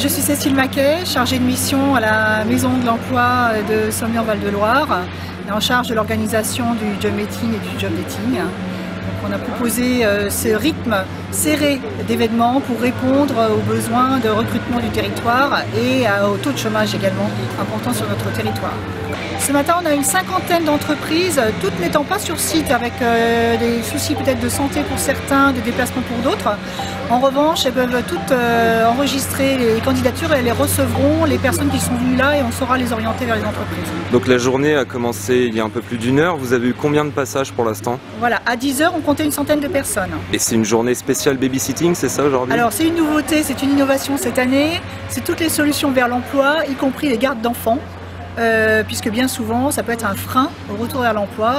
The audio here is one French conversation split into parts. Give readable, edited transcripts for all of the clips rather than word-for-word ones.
Je suis Cécile Maquet, chargée de mission à la Maison de l'Emploi de Saumur-Val-de-Loire, en charge de l'organisation du job meeting et du job dating. Donc on a proposé ce rythme serré d'événements pour répondre aux besoins de recrutement du territoire et au taux de chômage également important sur notre territoire. Ce matin, on a une cinquantaine d'entreprises, toutes n'étant pas sur site avec des soucis peut-être de santé pour certains, de déplacement pour d'autres. En revanche, elles peuvent toutes enregistrer les candidatures et elles les recevront, les personnes qui sont venues là, et on saura les orienter vers les entreprises. Donc la journée a commencé il y a un peu plus d'1 heure. Vous avez eu combien de passages pour l'instant? Voilà, à 10 h, on comptait une centaine de personnes. Et c'est une journée spéciale babysitting, c'est ça aujourd'hui? Alors c'est une nouveauté, c'est une innovation cette année. C'est toutes les solutions vers l'emploi, y compris les gardes d'enfants. Puisque bien souvent ça peut être un frein au retour vers l'emploi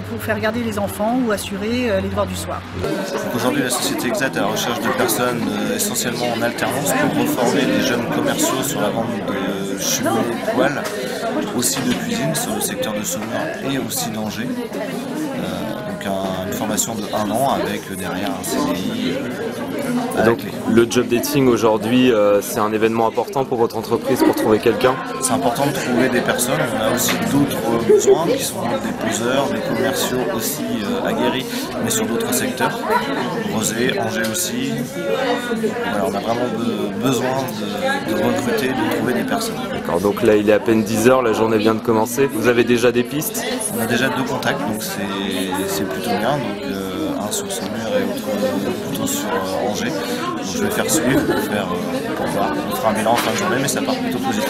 pour faire garder les enfants ou assurer les devoirs du soir. Aujourd'hui la société Exact est à la recherche de personnes essentiellement en alternance pour reformer les jeunes commerciaux sur la vente de cheveux et poils, aussi de cuisine sur le secteur de Saumur et aussi d'Angers. Donc une formation de 1 an avec derrière un CDI. Donc le job dating aujourd'hui c'est un événement important pour votre entreprise pour trouver quelqu'un? C'est important de trouver des personnes, on a aussi d'autres besoins qui sont des poseurs, des commerciaux aussi aguerris mais sur d'autres secteurs, Rosé, Angers aussi. Voilà, on a vraiment besoin de recruter, de trouver des personnes. D'accord, donc là il est à peine 10 h, la journée vient de commencer, vous avez déjà des pistes? On a déjà 2 contacts donc c'est plutôt bien, donc un sur Saumur et l'autre plutôt sur Angers. Donc je vais faire suivre pour voir, on fera un bilan en fin de journée mais ça part plutôt positif.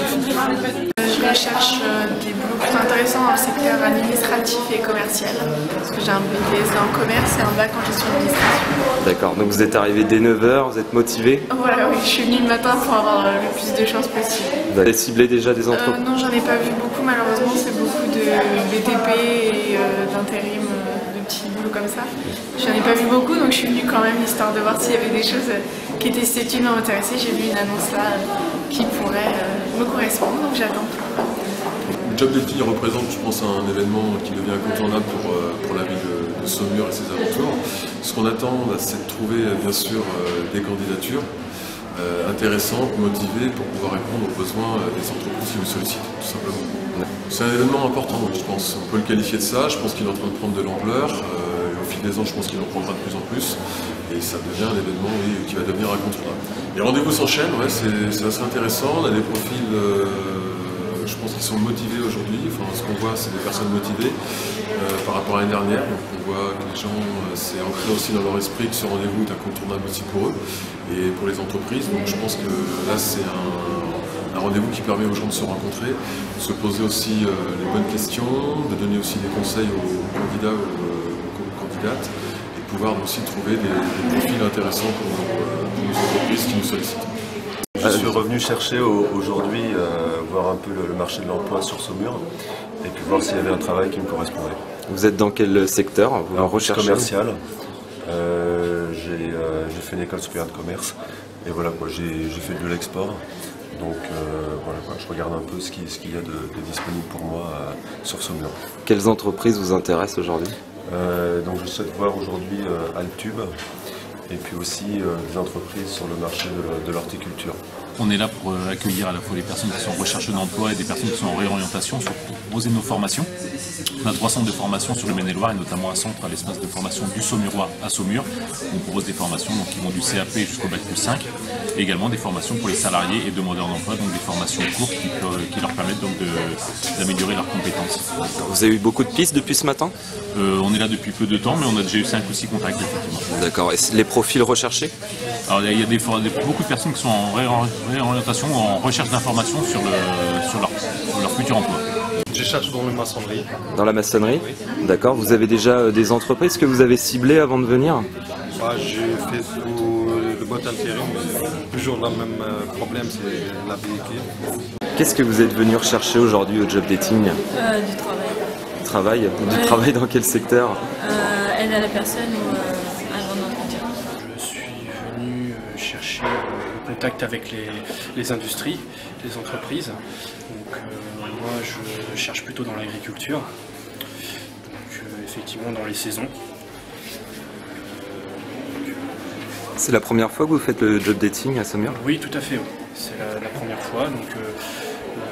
Je recherche des boulots plutôt intéressants dans le secteur administratif et commercial, parce que j'ai un BTS en commerce et un bac en gestion d'administration. D'accord, donc vous êtes arrivé dès 9 h, vous êtes motivé? Voilà, oui, je suis venue le matin pour avoir le plus de chances possible. Vous avez ciblé déjà des entreprises? Non, j'en ai pas vu beaucoup malheureusement, c'est beaucoup de BTP et d'intérim, de petits boulots comme ça. J'en ai pas vu beaucoup, donc je suis venue quand même histoire de voir s'il y avait des choses qui étaient esthétiquement intéressées. J'ai vu une annonce là qui pourrait me correspondre, donc j'attends. Le job dating représente, je pense, un événement qui devient incontournable pour la ville de Saumur et ses alentours. Ce qu'on attend, c'est de trouver bien sûr des candidatures intéressantes, motivées pour pouvoir répondre aux besoins des entreprises qui nous sollicitent, tout simplement. C'est un événement important, je pense. On peut le qualifier de ça. Je pense qu'il est en train de prendre de l'ampleur. Au fil des ans, je pense qu'il en prendra de plus en plus. Et ça devient un événement qui va devenir incontournable. Les rendez-vous s'enchaînent, ouais, c'est assez intéressant. On a des profils, je pense, qui sont motivés aujourd'hui. Enfin, ce qu'on voit, c'est des personnes motivées par rapport à l'année dernière. Donc on voit que les gens, c'est ancré aussi dans leur esprit que ce rendez-vous est incontournable aussi pour eux et pour les entreprises. Donc je pense que là, c'est un rendez-vous qui permet aux gens de se rencontrer, de se poser aussi les bonnes questions, de donner aussi des conseils aux candidats ou aux candidates, et de pouvoir aussi trouver des profils intéressants pour nos entreprises qui nous sollicitent. Je suis revenu chercher aujourd'hui, voir un peu le marché de l'emploi sur Saumur, et puis voir s'il y avait un travail qui me correspondait. Vous êtes dans quel secteur? En recherche commerciale. J'ai fait une école supérieure de commerce, et voilà quoi, j'ai fait de l'export. Donc voilà quoi, je regarde un peu ce qu'il y a de disponible pour moi sur Saumur. Quelles entreprises vous intéressent aujourd'hui? Donc je souhaite voir aujourd'hui Altube et puis aussi des entreprises sur le marché de l'horticulture. On est là pour accueillir à la fois les personnes qui sont en recherche d'emploi et des personnes qui sont en réorientation, pour proposer nos formations. On a 3 centres de formation sur le Maine-et-Loire et notamment un centre à l'espace de formation du Saumurois à Saumur. On propose des formations donc, qui vont du CAP jusqu'au Bac plus 5 et également des formations pour les salariés et demandeurs d'emploi, donc des formations courtes qui leur permettent donc d'améliorer leurs compétences. Vous avez eu beaucoup de pistes depuis ce matin? On est là depuis peu de temps, mais on a déjà eu 5 ou 6 contacts effectivement. D'accord, et les profils recherchés? Alors il y a beaucoup de personnes qui sont en réorientation ou en recherche d'informations sur leur futur emploi. Je cherche dans la maçonnerie. Dans la maçonnerie? Oui. D'accord, vous avez déjà des entreprises que vous avez ciblées avant de venir? J'ai fait tout le boîte intérim, mais toujours le même problème, c'est la véhicule. Qu'est-ce que vous êtes venu rechercher aujourd'hui au job dating? Du travail. Travail? Du travail dans quel secteur? Aide à la personne ou agent d'entretien. Je suis venu chercher le contact avec les industries, les entreprises. Donc moi je cherche plutôt dans l'agriculture, donc effectivement dans les saisons. C'est la première fois que vous faites le job dating à Saumur? Oui, tout à fait. Oui. C'est la la première fois, donc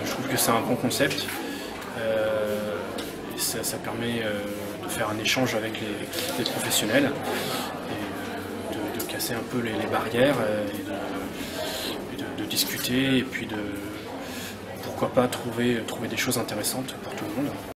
je trouve que c'est un bon concept. Ça permet de faire un échange avec les professionnels, et de casser un peu les barrières, et de discuter, et puis pourquoi pas trouver des choses intéressantes pour tout le monde.